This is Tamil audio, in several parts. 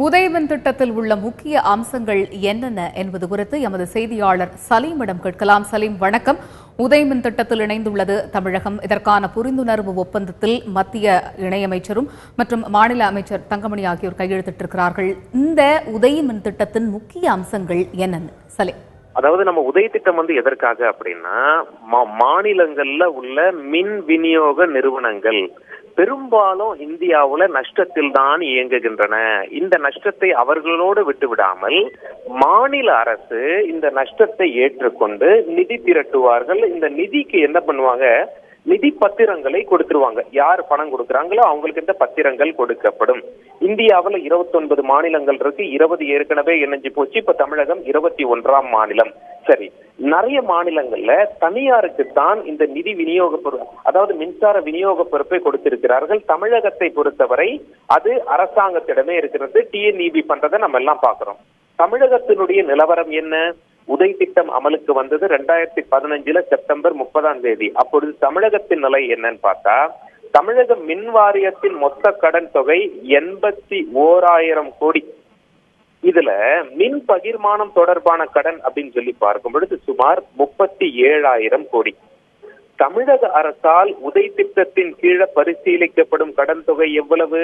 உதயமின் திட்டத்தில் உள்ள முக்கிய அம்சங்கள் என்னென்ன என்பது குறித்து எமது செய்தியாளர் சலீமிடம் கேட்கலாம். சலீம், வணக்கம். உதயமின் திட்டத்தில் இணைந்துள்ளது தமிழகம். இதற்கான புரிந்துணர்வு ஒப்பந்தத்தில் மத்திய இணையமைச்சரும் மற்றும் மாநில அமைச்சர் தங்கமணி ஆகியோர் கையெழுத்திட்டிருக்கிறார்கள். இந்த உதயமின் திட்டத்தின் முக்கிய அம்சங்கள் என்னென்ன சலீம்? அதாவது நம்ம உதய திட்டம் எதற்காக அப்படின்னா, மாநிலங்கள்ல உள்ள மின் விநியோக நிறுவனங்கள் பெரும்பாலும் இந்தியாவுல நஷ்டத்தில் தான் இயங்குகின்றன. இந்த நஷ்டத்தை அவர்களோடு விட்டுவிடாமல் மாநில அரசு இந்த நஷ்டத்தை ஏற்றுக்கொண்டு நிதி திரட்டுவார்கள். இந்த நிதிக்கு என்ன பண்ணுவாங்க, நிதி பத்திரங்களை கொடுத்துருவாங்க. யார் பணம் கொடுக்குறாங்களோ அவங்களுக்கு இந்த பத்திரங்கள் கொடுக்கப்படும். இந்தியாவில் 29 மாநிலங்கள் இருக்கு. 20 ஏற்கனவே இணைஞ்சு போச்சு. இப்ப தமிழகம் 21ஆம் மாநிலம். சரி, நிறைய மாநிலங்கள்ல தனியாருக்கு தான் இந்த நிதி விநியோக அதாவது மின்சார விநியோக பொறுப்பை கொடுத்திருக்கிறார்கள். தமிழகத்தை பொறுத்தவரை அது அரசாங்கத்திடமே இருக்கிறது. டிஎன்இபி பண்றதை நம்ம எல்லாம் பாக்குறோம். தமிழகத்தினுடைய நிலவரம் என்ன? உதய் திட்டம் அமலுக்கு வந்தது 2015 செப்டம்பர் 30 அப்பொழுது தமிழகத்தின் நிலை என்னன்னு பார்த்தா, தமிழக மின் வாரியத்தின் மொத்த கடன் தொகை 81,000 கோடி. இதுல மின் பகிர்மானம் தொடர்பான கடன் அப்படின்னு சொல்லி பார்க்கும் பொழுது சுமார் 37,000 கோடி. தமிழக அரசால் உதய் திட்டத்தின் கீழே பரிசீலிக்கப்படும் கடன் தொகை எவ்வளவு?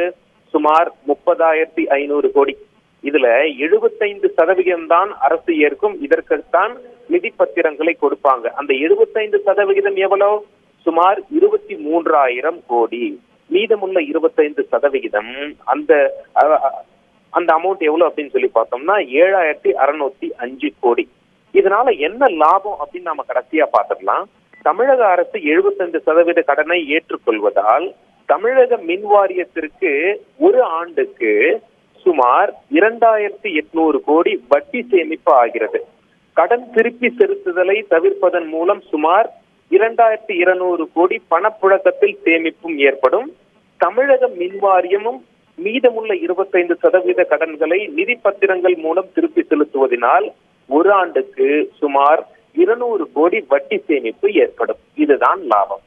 சுமார் 30,500 கோடி. இதுல 75% தான் அரசு ஏற்கும். இதற்குத்தான் நிதி பத்திரங்களை கொடுப்பாங்க. அந்த 75% எவ்வளவு? சுமார் 23,000 கோடி. மீதமுள்ள 25% அந்த அமௌண்ட் எவ்வளவு அப்படின்னு சொல்லி பார்த்தோம்னா 7,605 கோடி. இதனால என்ன லாபம் அப்படின்னு நாம கடைசியா பார்த்துடலாம். தமிழக அரசு 75% கடனை ஏற்றுக்கொள்வதால் தமிழக மின் வாரியத்திற்கு ஒரு ஆண்டுக்கு சுமார் 2,800 கோடி வட்டி சேமிப்பு ஆகிறது. கடன் திருப்பி செலுத்துதலை தவிர்ப்பதன் மூலம் சுமார் 2,200 கோடி பணப்புழக்கத்தில் சேமிப்பும் ஏற்படும். தமிழக மின் வாரியமும் மீதமுள்ள 25% கடன்களை நிதி பத்திரங்கள் மூலம் திருப்பி செலுத்துவதனால் ஒரு ஆண்டுக்கு சுமார் 200 கோடி வட்டி சேமிப்பு ஏற்படும். இதுதான் லாபம்.